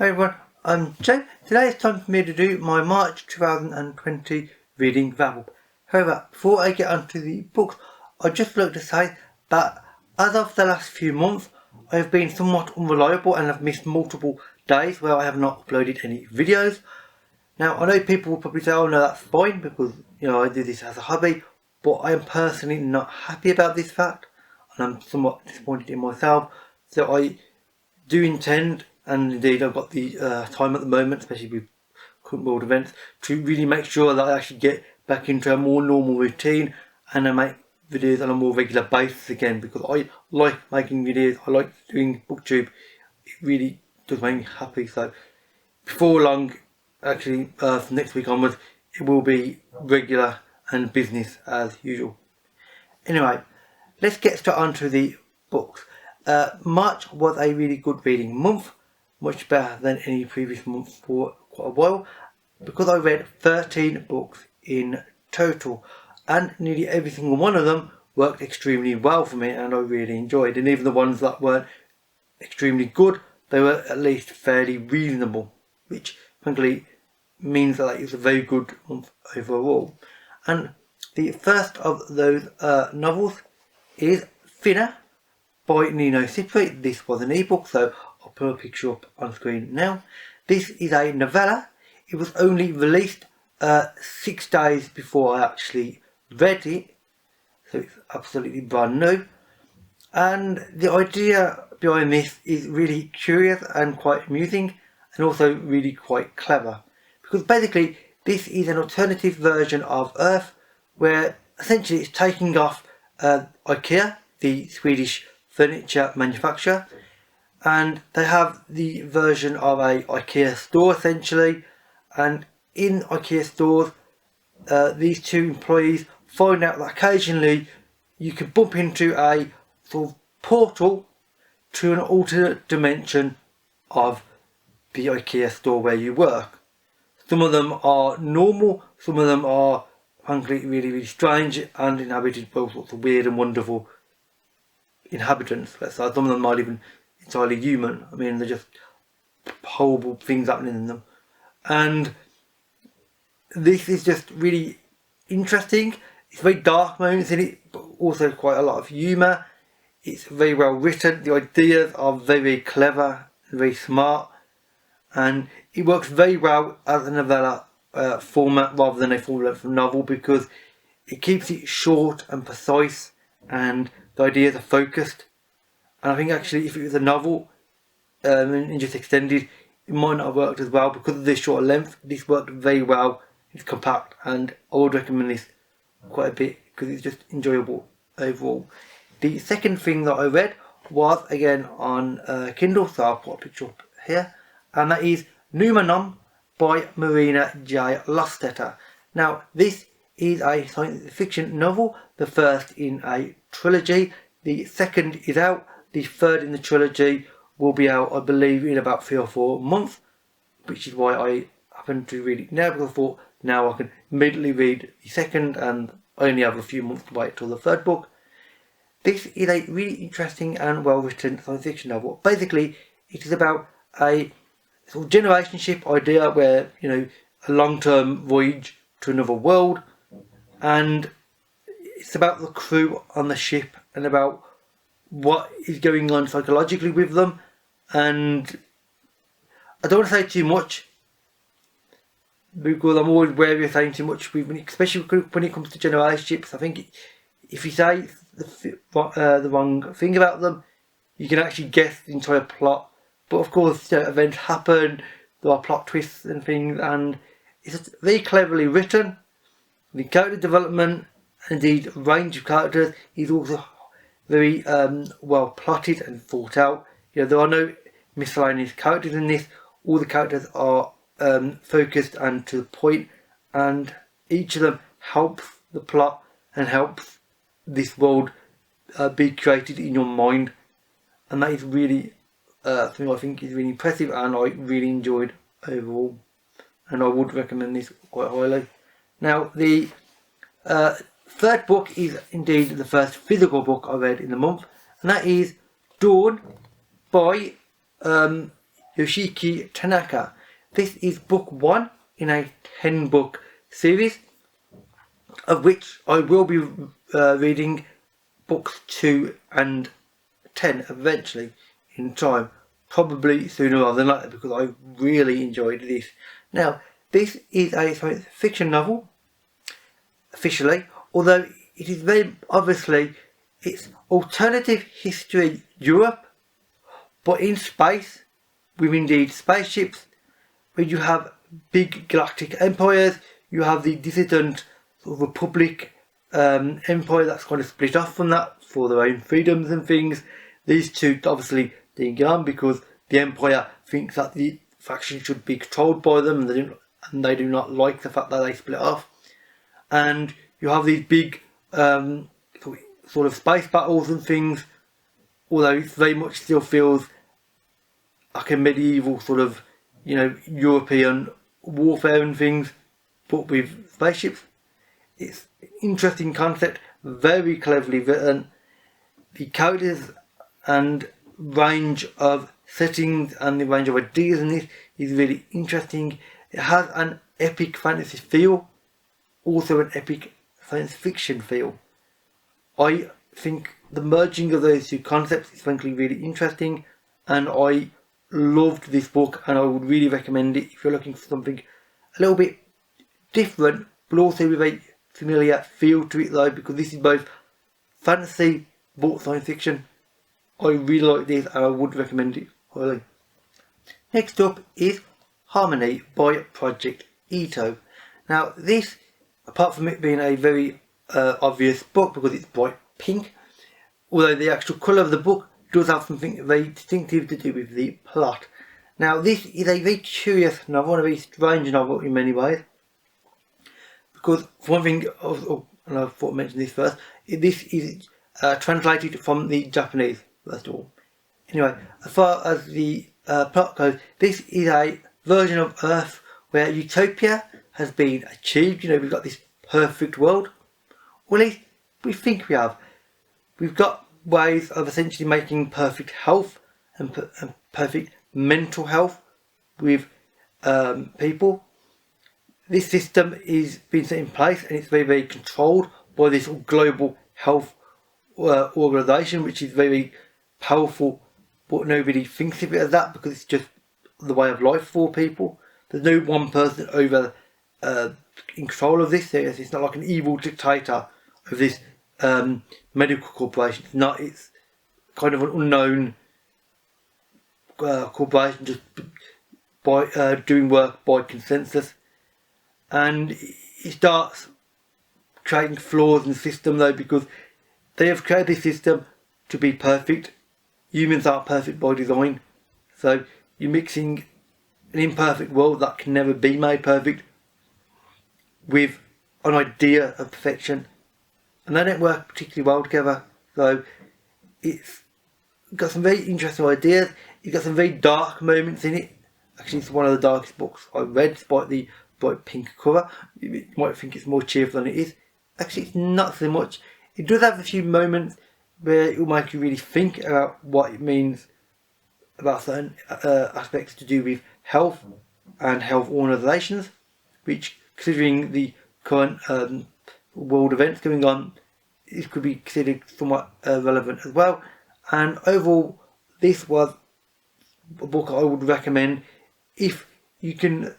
Hey everyone, I'm Joe. Today it's time for me to do my March 2020 reading wrap-up. However, before I get onto the books, I'd just like to say that as of the last few months, I have been somewhat unreliable and have missed multiple days where I have not uploaded any videos. Now, I know people will probably say, oh no, that's fine because, I do this as a hobby, but I am personally not happy about this fact, and I'm somewhat disappointed in myself. So I do intend, and indeed I've got the time at the moment, especially with current world events, to really make sure that I actually get back into a more normal routine and I make videos on a more regular basis again, because I like making videos, I like doing booktube. It really does make me happy. So before long, actually from next week onwards, it will be regular and business as usual. Anyway, let's get straight on to the books. March was a really good reading month, much better than any previous month for quite a while, because I read 13 books in total, and nearly every single one of them worked extremely well for me and I really enjoyed. And even the ones that weren't extremely good, they were at least fairly reasonable, which frankly means that it's a very good month overall. And the first of those novels is FINA Boy, Nino, Cipri. This was an ebook, so I'll put a picture up on screen now. This is a novella. It was only released 6 days before I actually read it, so it's absolutely brand new. And the idea behind this is really curious and quite amusing, and also really quite clever, because basically this is an alternative version of Earth, where essentially it's taking off IKEA, the Swedish furniture manufacturer, and they have the version of a IKEA store essentially. And in IKEA stores, these two employees find out that occasionally you can bump into a sort of portal to an alternate dimension of the IKEA store where you work. Some of them are normal, some of them are frankly really strange and inhabited by all sorts of weird and wonderful inhabitants. Let's say some of them aren't even entirely human. I mean, they're just horrible things happening in them. And this is just really interesting. It's very dark moments in it, but also quite a lot of humour. It's very well written. The ideas are very clever and very smart, and it works very well as a novella format rather than a full-length novel, because it keeps it short and precise and the ideas are focused. And I think actually if it was a novel and just extended, it might not have worked as well. Because of this short length, this worked very well. It's compact, and I would recommend this quite a bit because it's just enjoyable overall. The second thing that I read was again on Kindle, so I'll put a picture up here, and that is Noumenon by Marina J. Lostetter. Now this is a science fiction novel, the first in a trilogy. The second is out. The third in the trilogy will be out, I believe, in about 3 or 4 months, which is why I happened to read it now, because I thought now I can immediately read the second and I only have a few months to wait till the third book. This is a really interesting and well written science fiction novel. Basically, it is about a sort of generation ship idea where, a long-term voyage to another world, and it's about the crew on the ship and about what is going on psychologically with them. And I don't want to say too much, because I'm always wary of saying too much, especially when it comes to generation ships. I think if you say the wrong thing about them, you can actually guess the entire plot. But of course, events happen, there are plot twists and things, and it's just very cleverly written. The character development, indeed range of characters, is also very well plotted and thought out. There are no miscellaneous characters in this. All the characters are focused and to the point, and each of them helps the plot and helps this world be created in your mind, and that is really something I think is really impressive and I really enjoyed overall, and I would recommend this quite highly. Now the third book is indeed the first physical book I read in the month, and that is Dawn by Yoshiki Tanaka. This is book 1 in a 10-book series, of which I will be reading books 2 and 10 eventually in time, probably sooner rather than later, because I really enjoyed this. Now, this is a science fiction novel, officially, although it is very obviously, it's alternative history Europe, but in space, with indeed spaceships, where you have big galactic empires. You have the dissident sort of republic empire that's kind of split off from that for their own freedoms and things. These two obviously didn't get on because the empire thinks that the faction should be controlled by them, and they do not like the fact that they split off. And you have these big sort of space battles and things, although it very much still feels like a medieval sort of, you know, European warfare and things, but with spaceships. It's an interesting concept, very cleverly written. The characters and range of settings and the range of ideas in this is really interesting. It has an epic fantasy feel, also an epic science fiction feel. I think the merging of those two concepts is frankly really interesting, and I loved this book, and I would really recommend it if you're looking for something a little bit different, but also with a familiar feel to it though, because this is both fantasy but science fiction. I really like this and I would recommend it highly. Next up is Harmony by Project Itoh. Now this, apart from it being a very obvious book because it's bright pink, although the actual colour of the book does have something very distinctive to do with the plot. Now this is a very curious novel, and a very strange novel in many ways, because for one thing, and I thought I'd mention this first, this is translated from the Japanese first of all. Anyway, as far as the plot goes, this is a version of Earth where utopia has been achieved. You know, we've got this perfect world, or at least we think we have. We've got ways of essentially making perfect health and perfect mental health with people. This system is being set in place, and it's very, very controlled by this global health organisation, which is very powerful, but nobody thinks of it as that because it's just the way of life for people. There's no one person over in control of this. It's not like an evil dictator of this medical corporation. It's not. It's kind of an unknown corporation just by doing work by consensus, and it starts creating flaws in the system though, because they have created this system to be perfect. Humans aren't perfect by design, so you're mixing an imperfect world that can never be made perfect with an idea of perfection, and they don't work particularly well together. So it's got some very interesting ideas. It's got some very dark moments in it. Actually, it's one of the darkest books I read, despite the bright pink cover. You might think it's more cheerful than it is. Actually, it's not so much. It does have a few moments where it will make you really think about what it means about certain aspects to do with health and health organisations, which, considering the current world events going on, it could be considered somewhat relevant as well. And overall, this was a book I would recommend if you can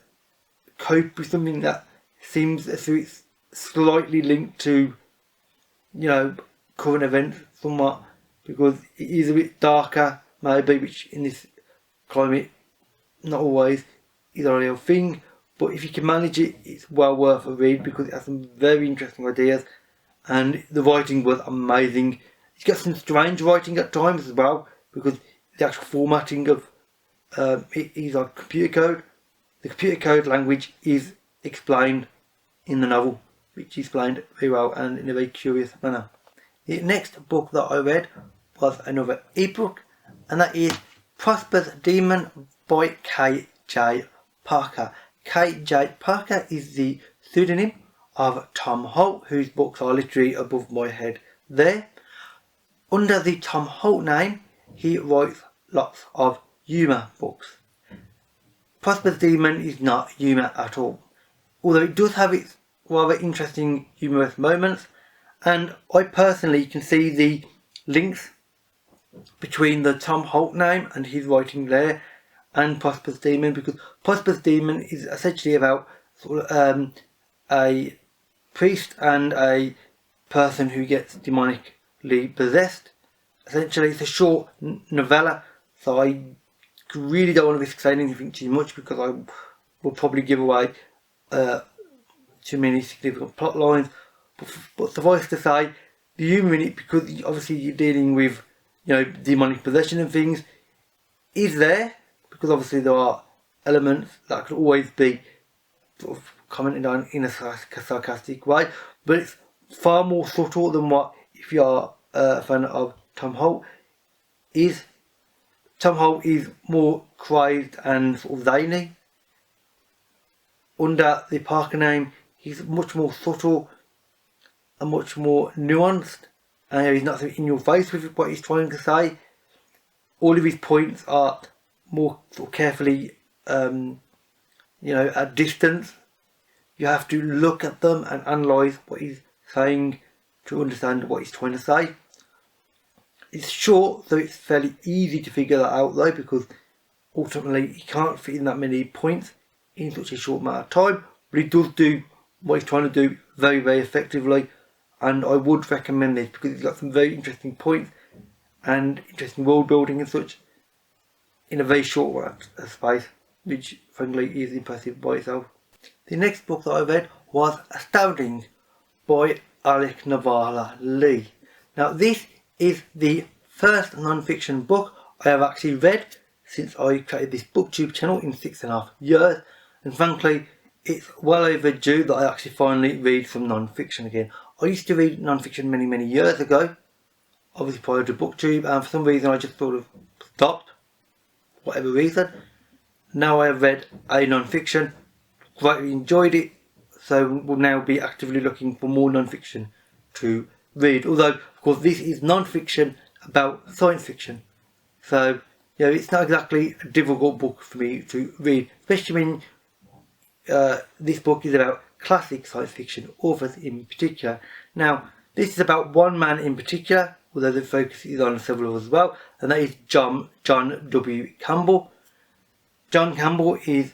cope with something that seems as though it's slightly linked to, you know, current events somewhat, because it is a bit darker maybe, which in this climate not always is a real thing, but if you can manage it, it's well worth a read because it has some very interesting ideas and the writing was amazing. It's got some strange writing at times as well, because the actual formatting of it is on computer code. The computer code language is explained in the novel, which is explained very well and in a very curious manner. The next book that I read was another ebook, and that is Prosperous Demon by K.J. Parker. K.J. Parker is the pseudonym of Tom Holt, whose books are literally above my head there. Under the Tom Holt name, he writes lots of humour books. Prosperous Demon is not humour at all, although it does have its rather interesting humorous moments, and I personally can see the links between the Tom Holt name and his writing there and Prosperous Demon, because Prosperous Demon is essentially about sort of a priest and a person who gets demonically possessed. Essentially, it's a short novella, so I really don't want to risk saying anything too much because I will probably give away too many significant plot lines. But suffice to say, the humour in it, because obviously you're dealing with, you know, demonic possession and things, is there, because obviously there are elements that could always be sort of commented on in a sarcastic way, but it's far more subtle than what, if you are a fan of Tom Holt, is. Tom Holt is more crazed and sort of zany. Under the Parker name, he's much more subtle and much more nuanced, and he's not so in your face with what he's trying to say. All of his points are more sort of carefully, at distance. You have to look at them and analyse what he's saying to understand what he's trying to say. It's short, so it's fairly easy to figure that out though, because ultimately he can't fit in that many points in such a short amount of time, but he does do what he's trying to do very, very effectively, and I would recommend this because he's got some very interesting points and interesting world building and such in a very short amount of space, which frankly is impressive by itself. The next book that I read was Astounding by Alec Nevala-Lee. Now this is the first non-fiction book I have actually read since I created this booktube channel in 6.5 years, and frankly it's well overdue that I actually finally read some non-fiction again. I used to read non-fiction many years ago, obviously prior to booktube, and for some reason I just sort of stopped, whatever reason. Now I have read a non-fiction, greatly enjoyed it, so will now be actively looking for more non-fiction to read, although of course this is non-fiction about science fiction, so you know, it's not exactly a difficult book for me to read, especially when this book is about classic science fiction authors in particular. Now this is about one man in particular, although the focus is on several as well, and that is John W. Campbell. John Campbell is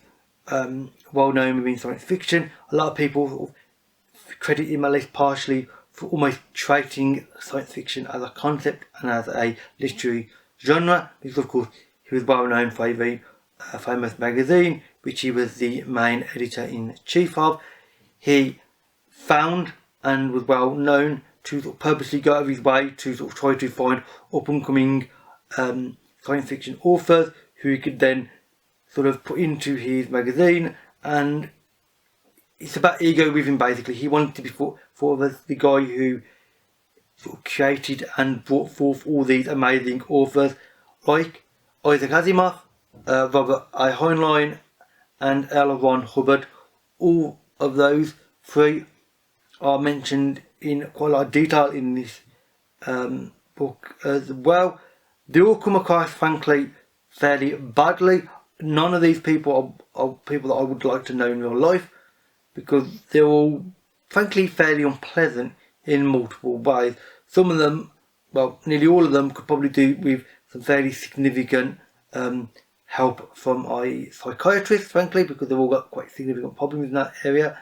well known within science fiction. A lot of people sort of credit him, at least partially, for almost treating science fiction as a concept and as a literary genre, because of course he was well known for a very famous magazine which he was the main editor-in-chief of. He found and was well known to sort of purposely go out of his way to sort of try to find up-and-coming science fiction authors who he could then sort of put into his magazine, and it's about ego with him basically. He wanted to be thought of the guy who sort of created and brought forth all these amazing authors like Isaac Asimov, Robert A. Heinlein and L. Ron Hubbard. All of those three are mentioned in quite a lot of detail in this book as well. They all come across frankly fairly badly. None of these people are people that I would like to know in real life, because they're all frankly fairly unpleasant in multiple ways. Some of them, well nearly all of them, could probably do with some fairly significant help from a psychiatrist, frankly, because they've all got quite significant problems in that area.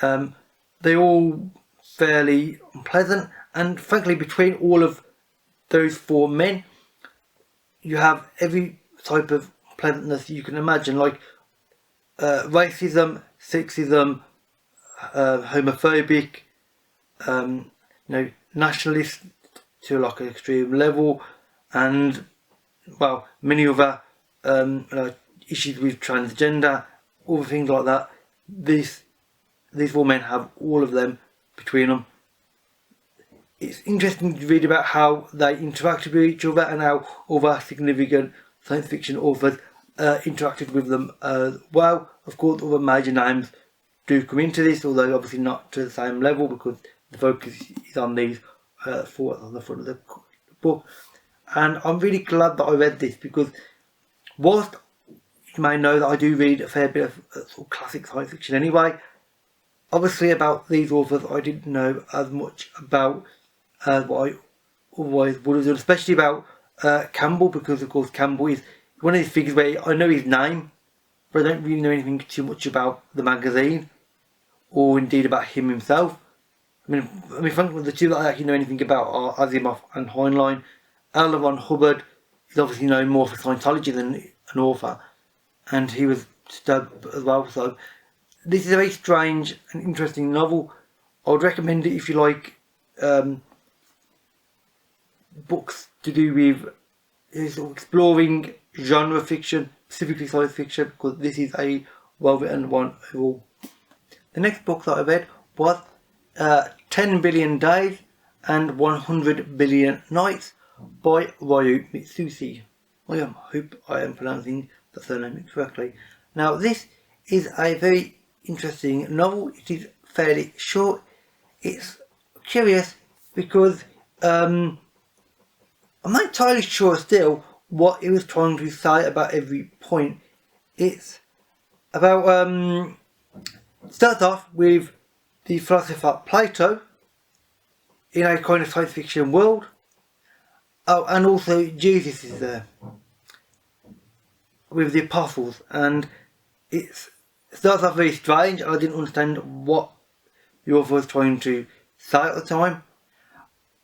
They're all fairly unpleasant, and frankly between all of those four men you have every type of pleasantness you can imagine, like racism, sexism, homophobic, nationalist to like an extreme level, and well many other issues with transgender, other things like that. These four men have all of them between them. It's interesting to read about how they interacted with each other and how other significant science fiction authors interacted with them as well. Of course other major names do come into this, although obviously not to the same level, because the focus is on these four on the front of the book. And I'm really glad that I read this, because whilst you may know that I do read a fair bit of sort of classic science fiction anyway. Obviously about these authors I didn't know as much about what I otherwise would have done, especially about Campbell, because of course Campbell is one of these figures where I know his name, but I don't really know anything too much about the magazine, or indeed about him himself. I mean, frankly, the two that I actually know anything about are Asimov and Heinlein. L. Ron Hubbard is obviously known more for Scientology than an author, and he was stabbed as well. So this is a very strange and interesting novel. I would recommend it if you like books to do with sort of exploring genre fiction, specifically science fiction, because this is a well written one overall. The next book that I read was 10 Billion Days and 100 Billion Nights by Ryu Mitsuse. I hope I am pronouncing the surname correctly. Now this is a very interesting novel. It is fairly short. It's curious because I'm not entirely sure still what it was trying to say about every point. It's about starts off with the philosopher Plato in a kind of science fiction world. Oh, and also Jesus is there with the apostles, and it starts off very strange. I didn't understand what the author was trying to say at the time.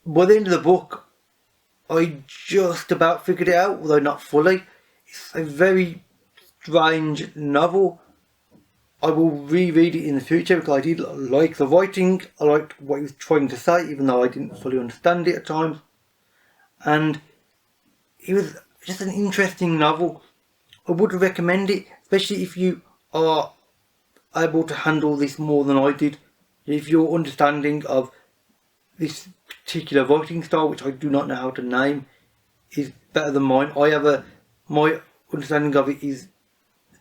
By the end of the book, I just about figured it out, although not fully. It's a very strange novel. I will reread it in the future because I did like the writing. I liked what he was trying to say, even though I didn't fully understand it at times. And it was just an interesting novel. I would recommend it, especially if you are able to handle this more than I did. If your understanding of this particular writing style, which I do not know how to name, is better than mine. My understanding of it is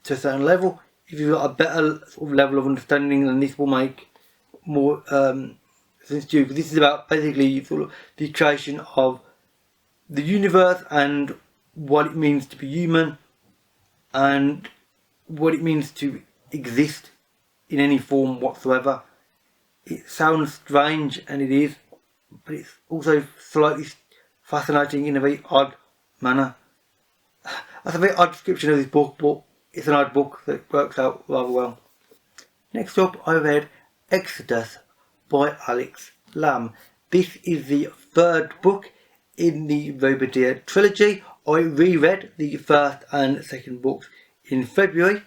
to a certain level. If you've got a better sort of level of understanding, then this will make more sense to you. Because this is about basically sort of the creation of the universe and what it means to be human and what it means to exist in any form whatsoever. It sounds strange, and it is, but it's also slightly fascinating in a very odd manner. That's a very odd description of this book, but it's an odd book that works out rather well. Next up, I read Exodus by Alex Lamb. This is the third book in the Robodeer trilogy. I reread the first and second books in February.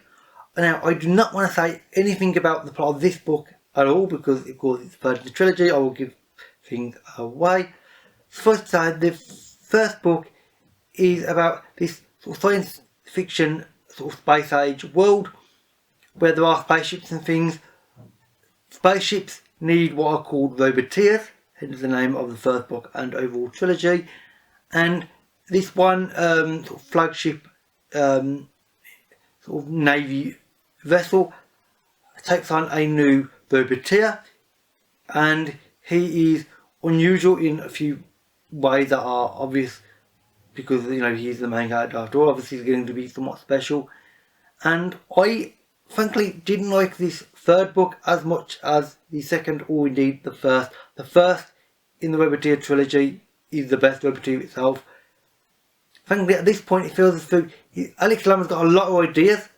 Now, I do not want to say anything about the plot of this book at all because, of course, it's the third in the trilogy. I will give things away. First, the first book is about this sort of science fiction sort of space age world where there are spaceships and things. Spaceships need what are called Roboteers, hence the name of the first book and overall trilogy. And this one sort of flagship sort of navy vessel takes on a new Roboteer, and he is unusual in a few ways that are obvious because, you know, he's the main character after all. Obviously he's going to be somewhat special, and I frankly didn't like this third book as much as the second or indeed the first. The first in the Robodeer trilogy is the best Robodeer itself. Frankly, at this point it feels as though Alex Lamb has got a lot of ideas,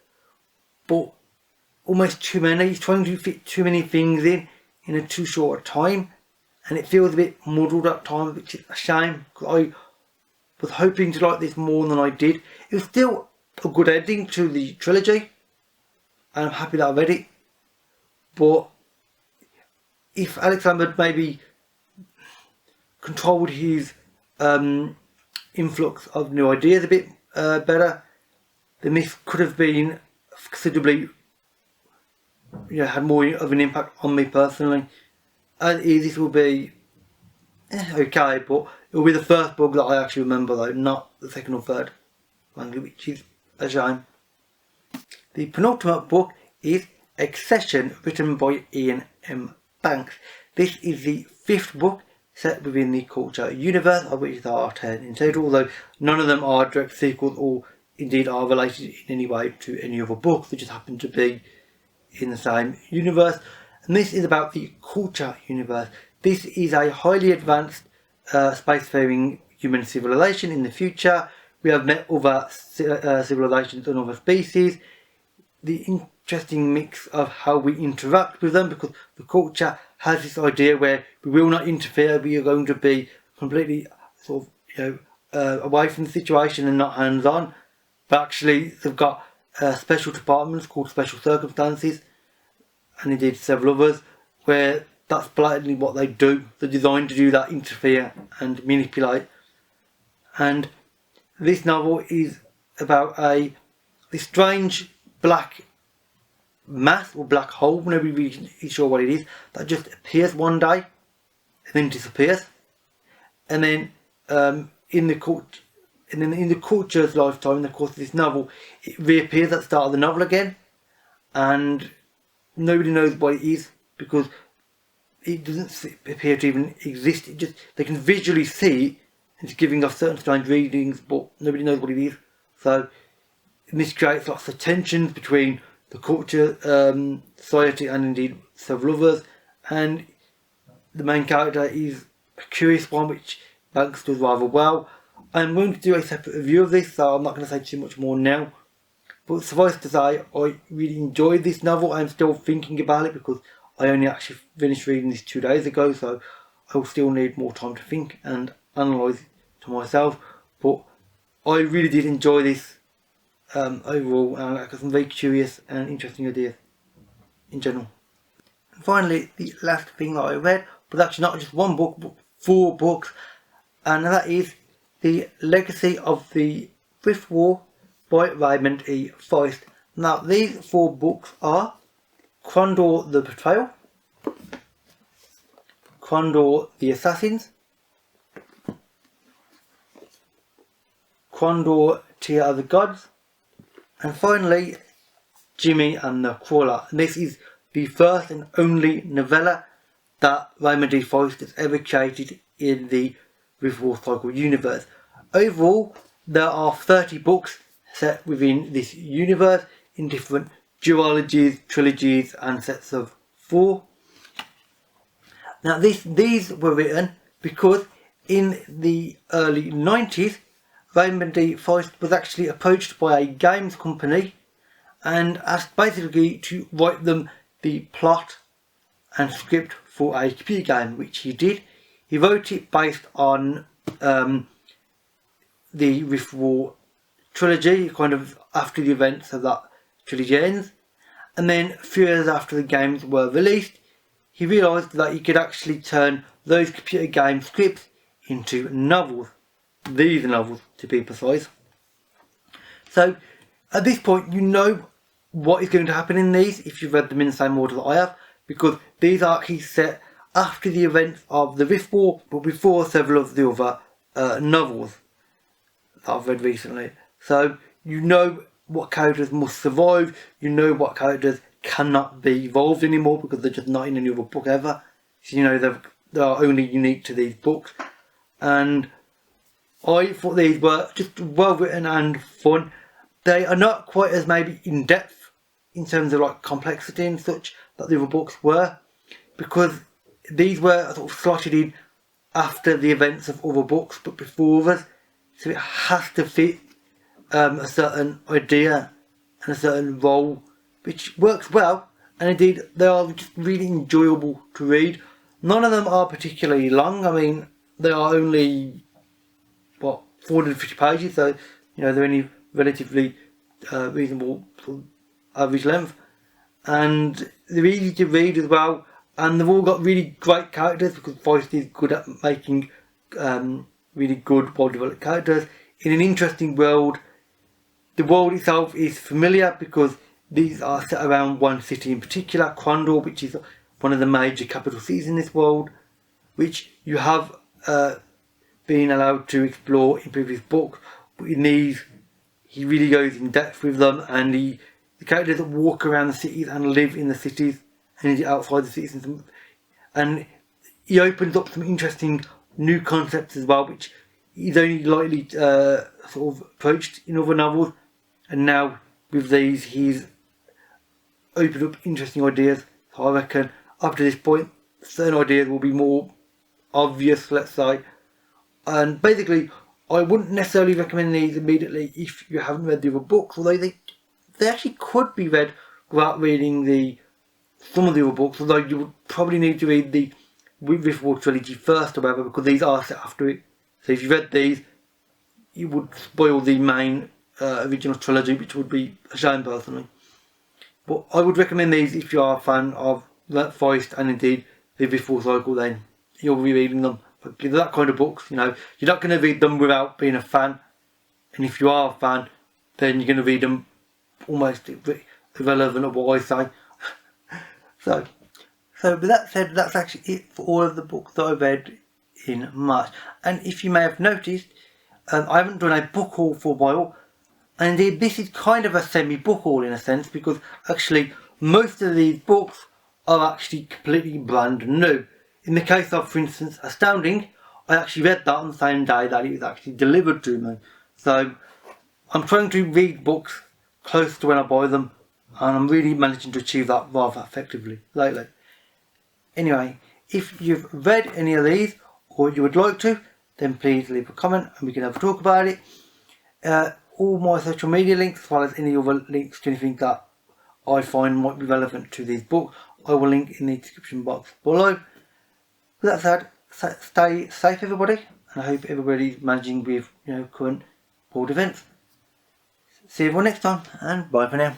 but almost too many. He's trying to fit too many things in a too short a time, and it feels a bit muddled at times, which is a shame because I was hoping to like this more than I did. It was still a good ending to the trilogy, and I'm happy that I read it. But if Alex Lamb had maybe controlled his influx of new ideas a bit better, then this could have been considerably, you know, had more of an impact on me personally. As is, this will be okay, but it will be the first book that I actually remember though, not the second or third, which is a shame. The penultimate book is Excession, written by Iain M. Banks. This is the fifth book set within the Culture universe, of which there are 10 in total, although none of them are direct sequels or indeed are related in any way to any other book. They just happen to be in the same universe. And this is about the Culture universe. This is a highly advanced spacefaring human civilization in the future. We have met other civilizations and other species. The interesting mix of how we interact with them, because the Culture has this idea where we will not interfere. We are going to be completely sort of away from the situation and not hands-on. But actually, they've got special departments called Special Circumstances, and indeed several others, where that's blatantly what they do. They're designed to do that, interfere and manipulate. And this novel is about this strange black mass or black hole, nobody really is sure what it is, that just appears one day and then disappears. And then in the Culture's lifetime, in the course of this novel, it reappears at the start of the novel again, and nobody knows what it is because it doesn't appear to even exist. It just, they can visually see it, and it's giving off certain strange readings, but nobody knows what it is. So this creates lots of tensions between the Culture society and indeed several others, and the main character is a curious one which Banks does rather well. I'm going to do a separate review of this, so I'm not going to say too much more now. But suffice to say, I really enjoyed this novel. I'm still thinking about it because I only actually finished reading this 2 days ago, so I will still need more time to think and analyse it to myself. But I really did enjoy this overall, and I got some very curious and interesting ideas in general. And finally, the last thing that I read was actually not just one book, but 4 books, and that is The Legacy of the Fifth War by Raymond E. Feist. Now, these 4 books are Krondor the Betrayal, Krondor the Assassins, Krondor Tear of the Gods, and finally Jimmy and the Crawler. And this is the first and only novella that Raymond E. Feist has ever created in the Fifth War Cycle universe. Overall, there are 30 books set within this universe in different duologies, trilogies and sets of 4. Now these were written because in the early 90s Raymond E. Feist was actually approached by a games company and asked basically to write them the plot and script for a computer game, which he did. He wrote it based on the Rift War trilogy, kind of after the events of that trilogy ends. And then a few years after the games were released, he realised that he could actually turn those computer game scripts into novels. These novels, to be precise. So at this point, you know what is going to happen in these if you've read them in the same order that I have, because these are actually set after the events of the Rift War, but before several of the other novels that I've read recently. So you know what characters must survive, you know what characters cannot be evolved anymore because they're just not in any other book ever. So you know they are only unique to these books. And I thought these were just well written and fun. They are not quite as maybe in depth in terms of like complexity and such that the other books were, because these were sort of slotted in after the events of other books but before others, so it has to fit a certain idea and a certain role, which works well, and indeed they are just really enjoyable to read. None of them are particularly long. I mean, they are only 450 pages, so you know they're only relatively reasonable sort of average length, and they're easy to read as well. And they've all got really great characters because Feist is good at making really good, well-developed characters in an interesting world. The world itself is familiar because these are set around one city in particular, Krondor, which is one of the major capital cities in this world, which you have been allowed to explore in previous books. But in these, he really goes in depth with them, and the characters that walk around the cities and live in the cities and outside the cities, and he opens up some interesting new concepts as well, which is only lightly sort of approached in other novels, and now with these he's opened up interesting ideas. So I reckon up to this point certain ideas will be more obvious, let's say. And basically I wouldn't necessarily recommend these immediately if you haven't read the other books, although they actually could be read without reading some of the other books, although you would probably need to read the Riftwall trilogy first or whatever, because these are set after it. So if you read these, you would spoil the main original trilogy, which would be a shame personally. But I would recommend these if you are a fan of Feist and indeed the Riftwall cycle, then you'll be reading them. But they're that kind of books, you know, you're not going to read them without being a fan. And if you are a fan, then you're going to read them almost irrelevant of what I say. So with that said, that's actually it for all of the books that I read in March. And if you may have noticed, I haven't done a book haul for a while. And indeed, this is kind of a semi-book haul in a sense, because actually most of these books are actually completely brand new. In the case of, for instance, Astounding, I actually read that on the same day that it was actually delivered to me. So I'm trying to read books close to when I buy them, and I'm really managing to achieve that rather effectively lately. Anyway, if you've read any of these or you would like to, then please leave a comment and we can have a talk about it. All my social media links, as well as any other links to anything that I find might be relevant to these books, I will link in the description box below. With that said, stay safe everybody, and I hope everybody's managing with current world events. See you everyone next time, and bye for now.